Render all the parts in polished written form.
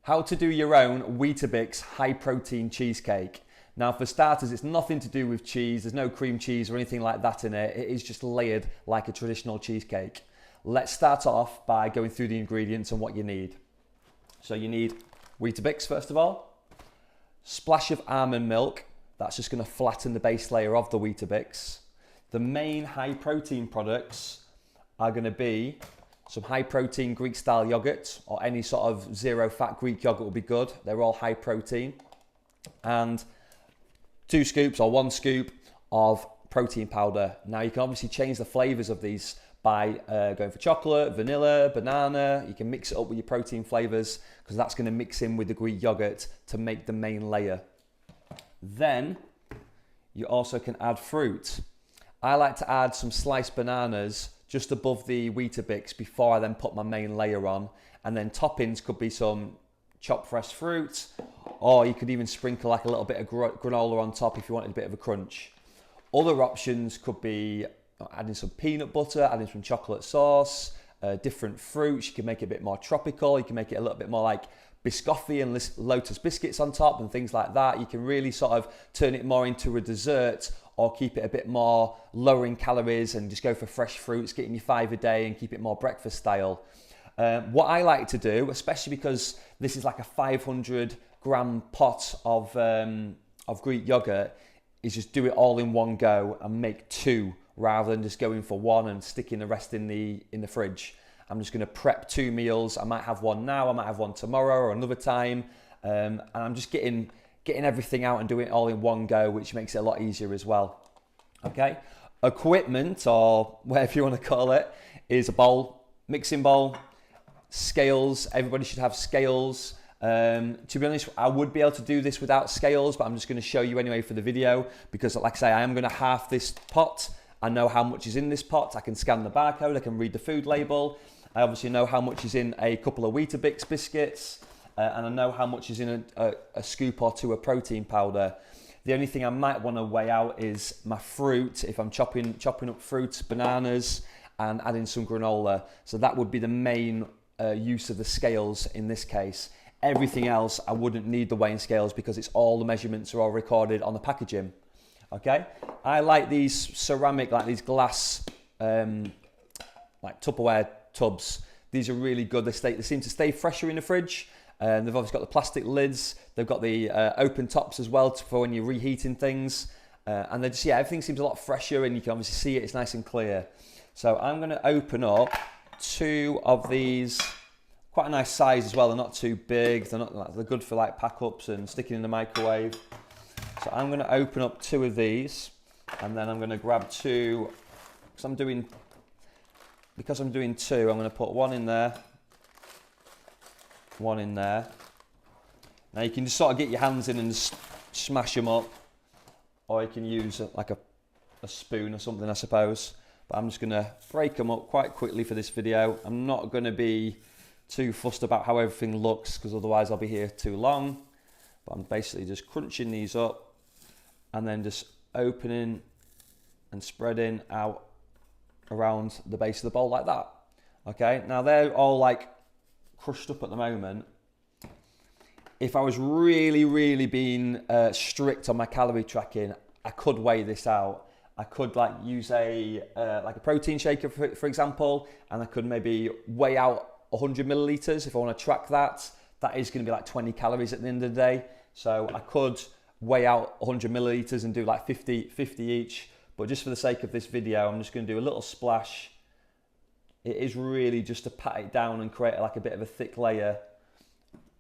How to do your own Weetabix high protein cheesecake. Now for starters, it's nothing to do with cheese. There's no cream cheese or anything like that in it. It is just layered like a traditional cheesecake. Let's start off by going through the ingredients and what you need. So you need Weetabix first of all, splash of almond milk. That's just going to flatten the base layer of the Weetabix. The main high protein products are going to be some high protein Greek style yogurt, or any sort of zero fat Greek yogurt will be good. They're all high protein. And 2 scoops or 1 scoop of protein powder. Now you can obviously change the flavors of these by going for chocolate, vanilla, banana. You can mix it up with your protein flavors because that's going to mix in with the Greek yogurt to make the main layer. Then you also can add fruit. I like to add some sliced bananas just above the Weetabix before I then put my main layer on. And then toppings could be some chopped fresh fruit, or you could even sprinkle like a little bit of granola on top if you wanted a bit of a crunch. Other options could be adding some peanut butter, adding some chocolate sauce, different fruits. You can make it a bit more tropical. You can make it a little bit more like biscotti and Lotus biscuits on top and things like that. You can really sort of turn it more into a dessert, or keep it a bit more lower in calories and just go for fresh fruits, getting you 5 a day and keep it more breakfast style. What I like to do, especially because this is like a 500-gram pot of Greek yogurt, is just do it all in one go and make 2 rather than just going for 1 and sticking the rest in the fridge. I'm just going to prep 2 meals. I might have one now, I might have one tomorrow or another time, and I'm just getting everything out and doing it all in one go, which makes it a lot easier as well. Okay, equipment, or whatever you want to call it, is a bowl, mixing bowl, scales. Everybody should have scales. To be honest, I would be able to do this without scales, but I'm just going to show you anyway for the video, because like I say, I am going to half this pot. I know how much is in this pot. I can scan the barcode, I can read the food label. I obviously know how much is in a couple of Weetabix biscuits, and I know how much is in a scoop or 2 of protein powder. The only thing I might want to weigh out is my fruit, if I'm chopping up fruits, bananas, and adding some granola. So that would be the main use of the scales in this case. Everything else, I wouldn't need the weighing scales because it's all the measurements are all recorded on the packaging. Okay, I like these ceramic, like these glass, like Tupperware tubs. These are really good. They seem to stay fresher in the fridge. They've obviously got the plastic lids. They've got the open tops as well for when you're reheating things. And they just, yeah, everything seems a lot fresher, and you can obviously see it. It's nice and clear. So I'm going to open up 2 of these. Quite a nice size as well. They're not too big. They're good for like pack ups and sticking in the microwave. So I'm going to open up 2 of these, and then I'm going to grab 2 because I'm doing 2. I'm going to put 1 in there. 1 in there. Now you can just sort of get your hands in and smash them up, or you can use like a spoon or something, I suppose. But I'm just going to break them up quite quickly for this video. I'm not going to be too fussed about how everything looks, because otherwise I'll be here too long. But I'm basically just crunching these up and then just opening and spreading out around the base of the bowl like that. Okay, now they're all like crushed up at the moment. If I was really being strict on my calorie tracking, I could weigh this out. I could like use a protein shaker for example, and I could maybe weigh out 100 milliliters if I want to track that. That is going to be like 20 calories at the end of the day. So I could weigh out 100 milliliters and do like 50 each. But just for the sake of this video, I'm just going to do a little splash. It is really just to pat it down and create like a bit of a thick layer.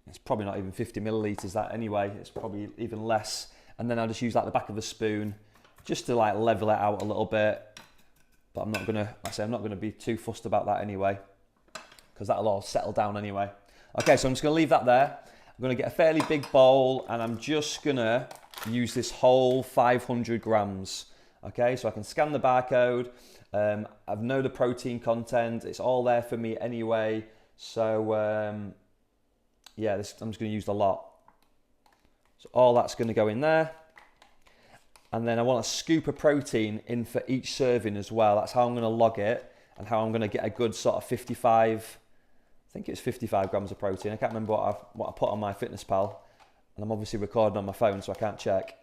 It's probably not even 50 milliliters that anyway. It's probably even less. And then I'll just use like the back of a spoon just to like level it out a little bit. But I'm not going to, like I say, I'm not going to be too fussed about that anyway, because that'll all settle down anyway. Okay, so I'm just going to leave that there. I'm going to get a fairly big bowl, and I'm just going to use this whole 500 grams. Okay, so I can scan the barcode. I know the protein content. It's all there for me anyway. So yeah, I'm just going to use a lot. So all that's going to go in there. And then I want a scoop of protein in for each serving as well. That's how I'm going to log it, and how I'm going to get a good sort of 55, I think it's 55 grams of protein. I can't remember what I put on my Fitness Pal, and I'm obviously recording on my phone, so I can't check.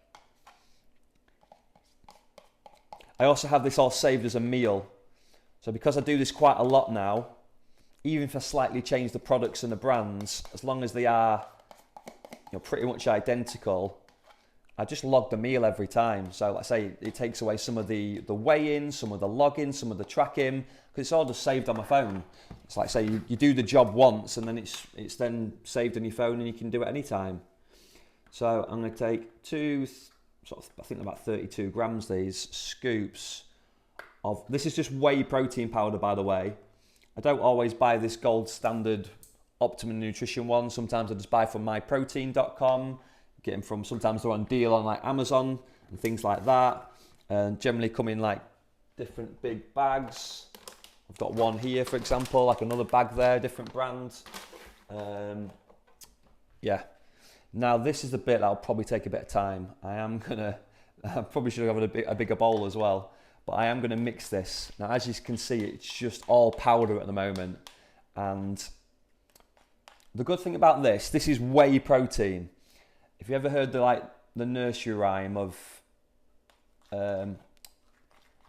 I also have this all saved as a meal. So because I do this quite a lot now, even if I slightly change the products and the brands, as long as they are, pretty much identical, I just log the meal every time. So like I say, it takes away some of the weigh-in, some of the login, some of the tracking, because it's all just saved on my phone. It's like, say, you do the job once, and then it's then saved on your phone, and you can do it anytime. So I'm going to take two, I think about 32 grams, these scoops of, this is just whey protein powder, by the way. I don't always buy this gold standard Optimum Nutrition one. Sometimes I just buy from myprotein.com. Get them from, sometimes they're on deal on like Amazon and things like that. And generally come in like different big bags. I've got one here, for example, like another bag there, different brands. Yeah. Now this is the bit that'll probably take a bit of time. I probably should have had a bigger bowl as well, but I am gonna mix this. Now, as you can see, it's just all powder at the moment. And the good thing about this is whey protein. If you ever heard the nursery rhyme of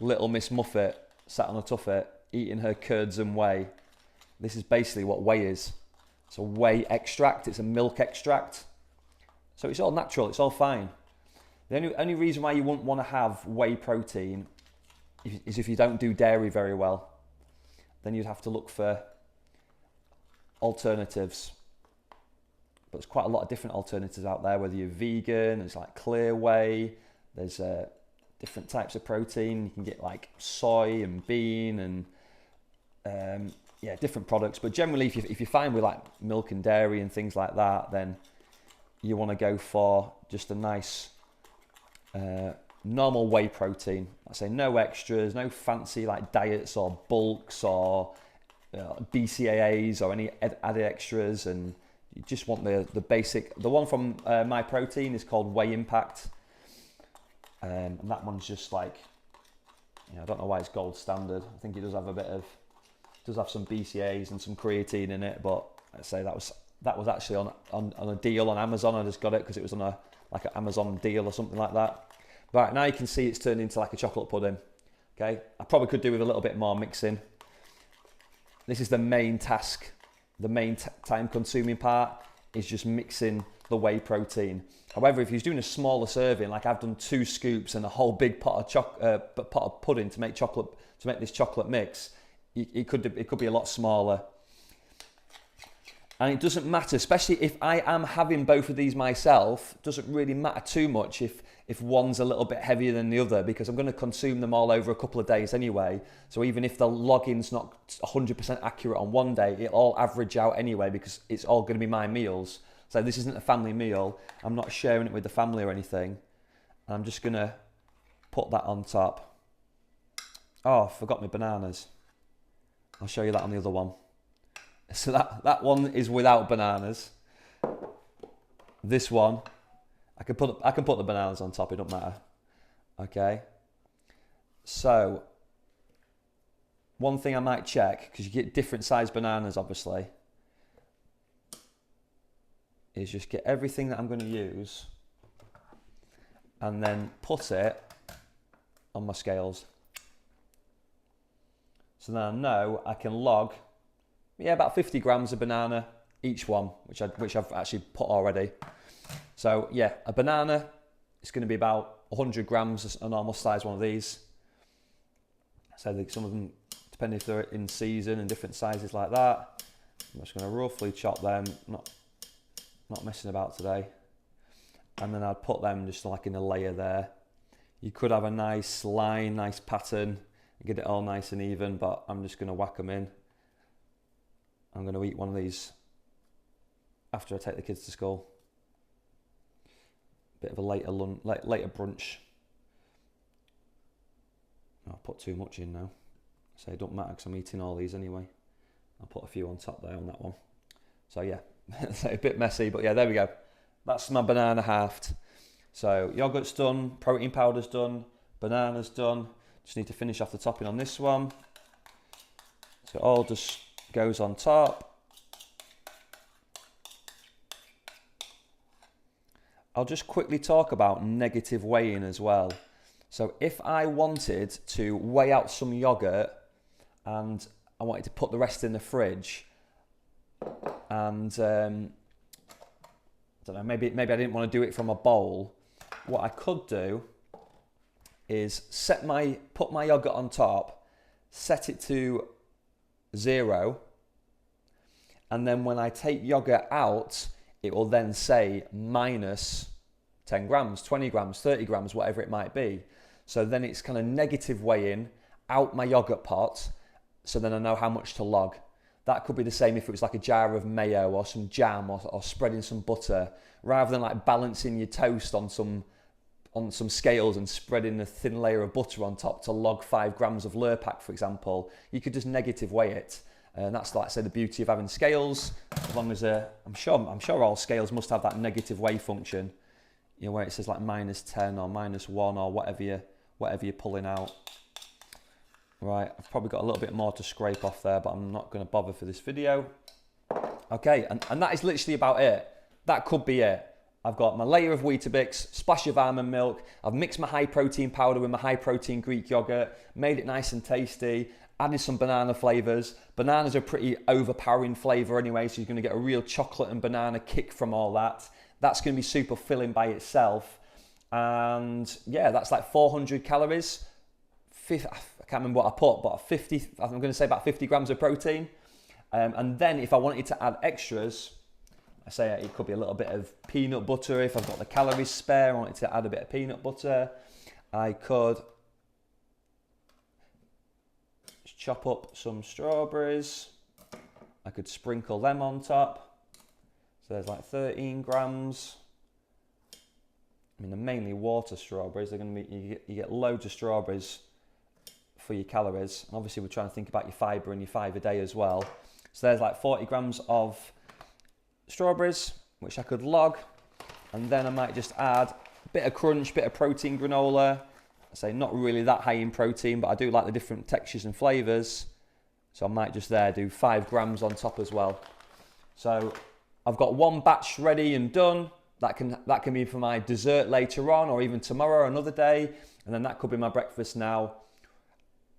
Little Miss Muffet sat on a tuffet eating her curds and whey, this is basically what whey is. It's a whey extract, it's a milk extract. So it's all natural, it's all fine. The only reason why you wouldn't want to have whey protein is if you don't do dairy very well. Then you'd have to look for alternatives. But there's quite a lot of different alternatives out there, whether you're vegan, there's like clear whey, there's different types of protein. You can get like soy and bean and different products. But generally, if you're fine with like milk and dairy and things like that, then you want to go for just a nice normal whey protein. I say no extras, no fancy like diets or bulks or BCAAs or any added extras, and you just want the basic. The one from My Protein is called Whey Impact, and that one's just like, I don't know why it's gold standard. I think it does have some BCAAs and some creatine in it, but I'd say that was actually on a deal on Amazon. I just got it because it was on an Amazon deal or something like that. Right, now you can see it's turned into like a chocolate pudding. Okay, I probably could do with a little bit more mixing. This is the main task. The main time consuming part is just mixing the whey protein. However, if you're doing a smaller serving, like I've done 2 scoops and a whole big pot of pudding to make this chocolate mix, it could be a lot smaller. And it doesn't matter, especially if I am having both of these myself, it doesn't really matter too much if one's a little bit heavier than the other, because I'm going to consume them all over a couple of days anyway. So even if the logging's not 100% accurate on one day, it'll all average out anyway, because it's all going to be my meals. So this isn't a family meal. I'm not sharing it with the family or anything. I'm just going to put that on top. Oh, I forgot my bananas. I'll show you that on the other one. So that one is without bananas. This one, I can put the bananas on top, it don't matter. Okay. So one thing I might check, because you get different size bananas obviously, is just get everything that I'm going to use and then put it on my scales. So then I know I can log about 50 grams of banana each one, which I've actually put already. So yeah, a banana is going to be about 100 grams, a normal size one of these. So some of them, depending if they're in season and different sizes like that. I'm just going to roughly chop them, not messing about today. And then I'd put them just like in a layer there. You could have a nice line, nice pattern, and get it all nice and even, but I'm just going to whack them in. I'm going to eat one of these after I take the kids to school. Bit of a later brunch. I'll put too much in now. So it don't matter because I'm eating all these anyway. I'll put a few on top there on that one. So yeah, it's a bit messy, but yeah, there we go. That's my banana halved. So yogurt's done, protein powder's done, banana's done. Just need to finish off the topping on this one. So it all just goes on top. I'll just quickly talk about negative weighing as well. So if I wanted to weigh out some yogurt and I wanted to put the rest in the fridge, and I don't know, maybe I didn't want to do it from a bowl, what I could do is put my yogurt on top, set it to 0, and then when I take yogurt out, it will then say minus 10 grams, 20 grams, 30 grams, whatever it might be. So then it's kind of negative weighing out my yogurt pot, so then I know how much to log. That could be the same if it was like a jar of mayo or some jam or spreading some butter, rather than like balancing your toast on some scales and spreading a thin layer of butter on top to log 5 grams of Lurpak, for example. You could just negative weigh it. And that's, like I say, the beauty of having scales. As long as I'm sure all scales must have that negative weigh function, you know, where it says like -10 or -1 or whatever you're pulling out. Right, I've probably got a little bit more to scrape off there, but I'm not going to bother for this video. Okay, and that is literally about it. That could be it. I've got my layer of Weetabix, splash of almond milk. I've mixed my high protein powder with my high protein Greek yogurt, made it nice and tasty. Added some banana flavours. Bananas are a pretty overpowering flavour anyway, so you're going to get a real chocolate and banana kick from all that. That's going to be super filling by itself. And yeah, that's like 400 calories. I can't remember what I put, but I'm going to say about 50 grams of protein. And then if I wanted to add extras, I say it could be a little bit of peanut butter if I've got the calories spare. I wanted to add a bit of peanut butter. I could chop up some strawberries. I could sprinkle them on top. So there's like 13 grams. I mean, they're mainly water strawberries. They're going to be, you get loads of strawberries for your calories. And obviously we're trying to think about your fibre and your 5 a day as well. So there's like 40 grams of strawberries, which I could log. And then I might just add a bit of crunch, bit of protein granola. I say not really that high in protein, but I do like the different textures and flavours. So I might just do 5 grams on top as well. So I've got one batch ready and done. That can be for my dessert later on, or even tomorrow or another day. And then that could be my breakfast now.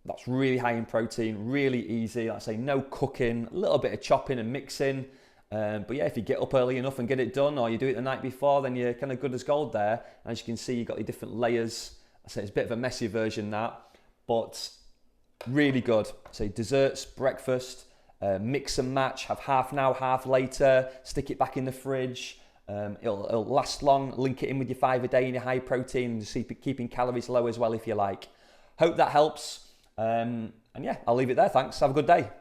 That's really high in protein, really easy. Like I say, no cooking, a little bit of chopping and mixing. But yeah, if you get up early enough and get it done, or you do it the night before, then you're kind of good as gold there. And as you can see, you've got your different layers. I say it's a bit of a messy version that, but really good. So desserts, breakfast, mix and match, have half now, half later, stick it back in the fridge. It'll last long, link it in with your 5 a day and your high protein, and just keeping calories low as well if you like. Hope that helps. And yeah, I'll leave it there. Thanks. Have a good day.